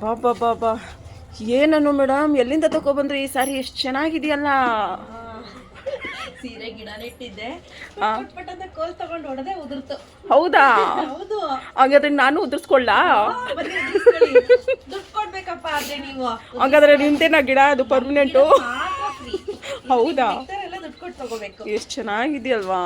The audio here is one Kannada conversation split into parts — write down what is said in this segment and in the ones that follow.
ಬಾಬಾ ಬಾಬಾ ಏನನ್ನು ಮೇಡಮ್ ಎಲ್ಲಿಂದ ತಗೊಬಂದ್ರಿ ಈ ಸಾರಿ ಎಷ್ಟು ಚೆನ್ನಾಗಿದೆಯಲ್ಲ. ಸೀರೆ ಗಿಡ ನೆಟ್ಟಿದ್ದೆ ಪಟ್ ಕೋಲ್ ತಗೊಂಡು ಹೊಡೆದೆ ಉದುರ್ತು. ಹೌದಾ? ಹೌದು. ಹಾಗಾದ್ರೆ ನಾನು ಉದುರ್ಸ್ಕೊಳ್ಳಾ? ದುಡ್ಡು ಕೊಡ್ಬೇಕಪ್ಪ ಅದೇ ನೀವು. ಹಾಗಾದ್ರೆ ನಿಂತೇನಾ ಗಿಡ ಅದು ಪರ್ಮನೆಂಟು? ಹೌದಾ? ಎಲ್ಲ ದುಡ್ಡು ಕೊಟ್ಟು ತಗೋಬೇಕು. ಎಷ್ಟು ಚೆನ್ನಾಗಿದೆಯಲ್ವಾ?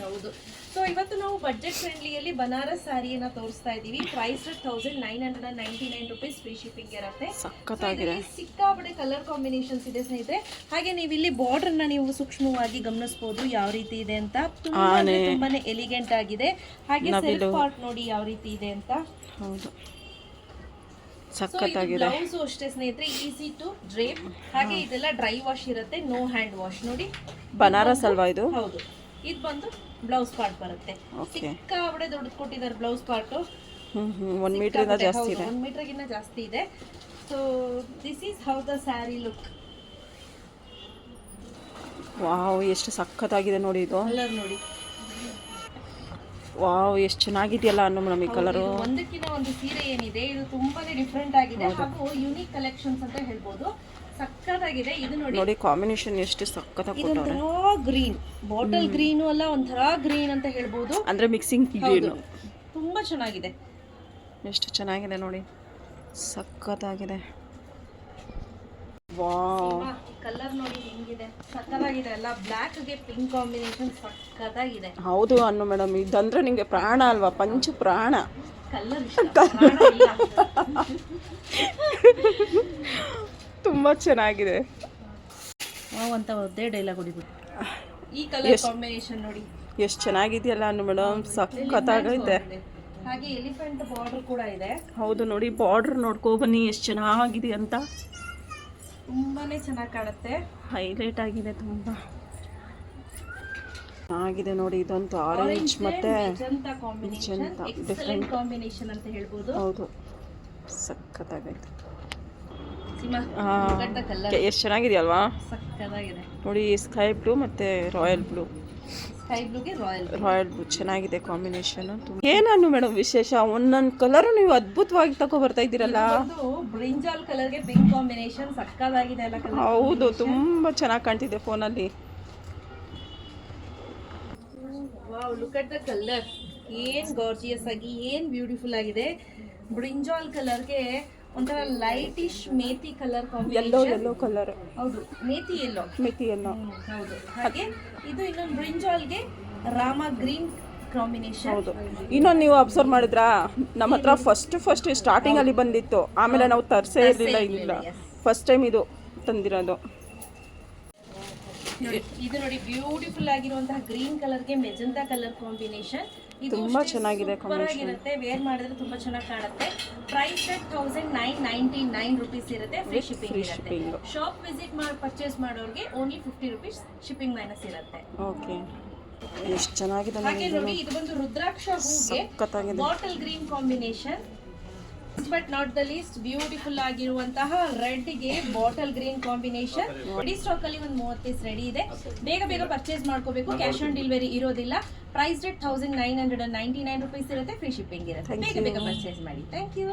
ಹೌದು. ಸೊ ಇವತ್ತು ನಾವು ಬಡ್ಜೆಟ್ ಫ್ರೆಂಡ್ಲಿಯಲ್ಲಿ ಬನಾರಸ್ ಸ್ಯಾರಿಯನ್ನ ತೋರಿಸ್ತಾ ಇದೀವಿ. ಪ್ರೈಸ್ 1999 ರೂಪೀಸ್, ಫ್ರೀ ಶಿಪ್ಪಿಂಗ್ ಇರುತ್ತೆ. ಸಖತ್ತಾಗಿದೆ. ಸಿಕ್ಕಾಪಟ್ಟೆ ಕಲರ್ ಕಾಂಬಿನೇಷನ್ಸ್ ಇದೆ ಸ್ನೇಹಿತರೆ. ಹಾಗೆ ನೀವು ಇಲ್ಲಿ ಬಾರ್ಡರ್ ನ ನೀವು ಸೂಕ್ಷ್ಮವಾಗಿ ಗಮನಿಸಬಹುದು ಯಾವ ರೀತಿ ಇದೆ ಅಂತ. ತುಂಬಾನೇ ಎಲಿಗೆಂಟ್ ಆಗಿದೆ. ಹಾಗೆ ಸೆಲ್ಫ್ ಪಾರ್ಟ್ ನೋಡಿ ಯಾವ ರೀತಿ ಇದೆ ಅಂತ. ಹೌದು, ಸಖತ್ತಾಗಿದೆ. ಬ್ಲೌಸ್ ಅಷ್ಟೇ ಸ್ನೇಹಿತರೆ, ಈಸಿ ಟು ಡ್ರೇಪ್. ಹಾಗೆ ಇದೆಲ್ಲ ಡ್ರೈ ವಾಶ್ ಇರುತ್ತೆ, ನೋ ಹ್ಯಾಂಡ್ ವಾಶ್. ನೋಡಿ ಬನಾರಸ್ ಅಲ್ವಾ ಇದು? ಹೌದು. ಇದು ಬಂದು ಬ್ಲೌಸ್ ಪಾರ್ಟ್ ಬರುತ್ತೆ. ಸಿಕ್ಕಾಪಟ್ಟೆ ದೊಡ್ಡದು ಕೊಟ್ಟಿದ್ದಾರೆ ಬ್ಲೌಸ್ ಪಾರ್ಟ್. 1 ಮೀಟರ್ ಇಂದ ಜಾಸ್ತಿ ಇದೆ. 1 ಮೀಟರ್ ಗಿನ್ನ ಜಾಸ್ತಿ ಇದೆ. So this is how the sari look. Wow, ಎಷ್ಟು ಸಖತ್ತಾಗಿದೆ ನೋಡಿ ಇದು. ಕಲರ್ ನೋಡಿ. ವಾವ್, ಎಷ್ಟು ಚೆನ್ನಾಗಿದೆಯಲ್ಲ ಅನ್ನು ಮೇಡಮ್ ಈ ಕಲರು. ಒಂದಕ್ಕಿಂತ ಒಂದು ಸೀರೆ ಏನಿದೆ ಇದು ತುಂಬಾನೇ ಡಿಫ್ರೆಂಟ್ ಆಗಿದೆ ಹಾಗೂ ಯುನಿಕ್ ಕಲೆಕ್ಷನ್ಸ್ ಅಂತ ಹೇಳ್ಬೋದು. ಸಕ್ಕತ್ತಾಗಿದೆ. ಇದು ನೋಡಿ ಕಾಂಬಿನೇಷನ್ ಎಷ್ಟು ಸಕ್ಕತ್ತಾಗಿ ಕೊಟ್ಟವ್ರೆ. ಒಂಥರ ಗ್ರೀನ್, ಬಾಟಲ್ ಗ್ರೀನು ಅಲ್ಲ, ಒಂಥರ ಗ್ರೀನ್ ಅಂತ ಹೇಳ್ಬೋದು. ಅಂದ್ರೆ ಮಿಕ್ಸಿಂಗ್ ಗ್ರೀನ್. ತುಂಬಾ ಚೆನ್ನಾಗಿದೆ. ಎಷ್ಟು ಚೆನ್ನಾಗಿದೆ ನೋಡಿ, ಸಕ್ಕತ್ತಾಗಿದೆ. ವಾವ್, ಕಲರ್ ನೋಡಿ ಹೆಂಗಿದೆ, ಸಕ್ಕತ್ತಾಗಿದೆ ಅಲ್ಲ. ಬ್ಲ್ಯಾಕ್ ಗೆ ಪಿಂಕ್ ಕಾಂಬಿನೇಷನ್ ಸಕ್ಕತ್ತಾಗಿದೆ. ಹೌದು ಅನ್ನು ಮೇಡಮ್, ಇದಂದ್ರೆ ನಿಮಗೆ ಪ್ರಾಣ ಅಲ್ವಾ, ಪಂಚ ಪ್ರಾಣ. ಕಲರ್ ತುಂಬಾ ಚೆನ್ನಾಗಿದೆ. ಅಂತ ಒದ್ದೇ ಡೈಲಾಗ್ ಹೊಡಿಬಿಟ್ಟು. ಈ ಕಲರ್ ಕಾಂಬಿನೇಷನ್ ನೋಡಿ ಎಷ್ಟು ಚೆನ್ನಾಗಿದೆಯಲ್ಲ ಅನ್ನು ಮೇಡಮ್, ಸಖತ್ತಾಗೈತೆ. ಹಾಗೆ ಎಲಿಫೆಂಟ್ ಬಾರ್ಡರ್ ಕೂಡ ಇದೆ. ಹೌದು ನೋಡಿ, ಬಾರ್ಡರ್ ನೋಡ್ಕೊ ಬನ್ನಿ ಎಷ್ಟು ಚೆನ್ನಾಗಿದೆ ಅಂತ. ತುಂಬಾನೇ ಚೆನ್ನಾಗಿ ಕಾಣುತ್ತೆ, ಹೈಲೈಟ್ ಆಗಿದೆ, ತುಂಬಾ ಚೆನ್ನಾಗಿದೆ ನೋಡಿ. ಇದಂತೂ ಆರೆಂಜ್ ಮತ್ತೆ ಡಿಫರೆಂಟ್ ಕಾಂಬಿನೇಷನ್ ಅಂತ ಹೇಳ್ಬೋದು. ಹೌದು, ಸಖತ್ತಾಗೈತೆ. ಎಷ್ಟು ಚೆನ್ನಾಗಿದೆಯಲ್ವಾ? ಸಕ್ಕತ್ತಾಗಿದೆ ನೋಡಿ, ಸ್ಕೈ ಬ್ಲೂ ಮತ್ತೆ ರಾಯಲ್ ಬ್ಲೂ. ಸ್ಕೈ ಬ್ಲೂಗೆ ರಾಯಲ್ ಬ್ಲೂ ಚೆನ್ನಾಗಿದೆ ಕಾಂಬಿನೇಷನ್. ಏನನ್ನು ಮೇಡಮ್ ವಿಶೇಷ, ಒಂದೊಂದು ಕಲರ್ ನೀವು ಅದ್ಭುತವಾಗಿ ತಗೋ ಬರ್ತಾ ಇದ್ದೀರಲ್ಲ. ಬ್ರಿಂಜಾಲ್ ಕಲರ್ಗೆ ಪಿಂಕ್ ಕಾಂಬಿನೇಷನ್ ಸಕ್ಕತ್ತಾಗಿದೆ ಅಲ್ಲ ಕಲರ್. ಹೌದು, ತುಂಬಾ ಚೆನ್ನಾಗಿ ಕಾಣ್ತಿದೆ ಫೋನಲ್ಲಿ. Wow, look at the colour. ಏನ್ ಗಾರ್ಜಿಯಸ್ ಆಗಿ, ಏನ್ ಬ್ಯೂಟಿಫುಲ್ ಆಗಿದೆ. ಬ್ರಿಂಜಾಲ್ ಕಲರ್ಗೆ ಒಂಥರ lightish methi colour combination. Yellow colour. ಹೌದು, ಮೇಥಿ ಯೆಲ್ಲೋ. ಹೌದು. ಹಾಗೆ ಇದು ಇನ್ನೊಂದು ಬ್ರಿಂಜಾಲ್ಗೆ ರಾಮ ಗ್ರೀನ್ ಕಾಂಬಿನೇಷನ್. ಹೌದು. ಇನ್ನೊಂದು ನೀವು ಅಬ್ಸರ್ವ್ ಮಾಡಿದ್ರಾ, ನಮ್ಮ ಹತ್ರ ಫಸ್ಟ್ ಸ್ಟಾರ್ಟಿಂಗ್ ಅಲ್ಲಿ ಬಂದಿತ್ತು, ಆಮೇಲೆ ನಾವು ತರ್ಸೇ ಇರಲಿಲ್ಲ. ಫಸ್ಟ್ ಟೈಮ್ ಇದು ತಂದಿರೋದು. ಇದು ನೋಡಿ, ಬ್ಯೂಟಿಫುಲ್ ಆಗಿರುವಂತಹ ಗ್ರೀನ್ ಕಲರ್ಗೆ ಮೆಜೆಂಟಾ ಕಲರ್ ಕಾಂಬಿನೇಷನ್. ಇದು ತುಂಬಾ ಚೆನ್ನಾಗಿದೆ ಕಾಂಬಿನೇಷನ್. ವೇರ್ ಮಾಡಿದ್ರೆ ತುಂಬಾ ಚೆನ್ನಾಗಿ ಕಾಣುತ್ತೆ. ಪ್ರೈಸ್ 1999 ರೂಪೀಸ್ ಇರುತ್ತೆ, ಫ್ರೀ ಶಿಪ್ಪಿಂಗ್ ಇರುತ್ತೆ. ಶಾಪ್ ವಿಸಿಟ್ ಮಾಡಿ ಪರ್ಚೇಸ್ ಮಾಡೋರಿಗೆ ಓನ್ಲಿ 50 ರೂಪೀಸ್ ಶಿಪ್ಪಿಂಗ್ ಮೈನಸ್ ಇರುತ್ತೆ. ಓಕೆ, ಎಷ್ಟು ಚೆನ್ನಾಗಿದೆ. ಹಾಗೆ ನೋಡಿ, ಇದು ಬಂದು ರುದ್ರಾಕ್ಷ ಹೂಗೆ bottle green combination. But not the least beautiful ಆಗಿರುವಂತಹ ರೆಡ್ ಗೆ bottle green combination. Ready stock ಅಲ್ಲಿ ಒಂದು 30 ಪೀಸ್ ರೆಡಿ ಇದೆ. ಬೇಗ ಪರ್ಚೇಸ್ ಮಾಡ್ಕೋಬೇಕು, ಕ್ಯಾಶ್ ಆನ್ ಡೆಲಿವರಿ ಇರೋದಿಲ್ಲ. ಪ್ರೈಸ್ 1999 ರೂಪೀಸ್ ಇರುತ್ತೆ, ಫ್ರೀ ಶಿಪ್ಪಿಂಗ್ ಇರುತ್ತೆ. ಬೇಗ ಪರ್ಚೇಸ್ ಮಾಡಿ. Thank you.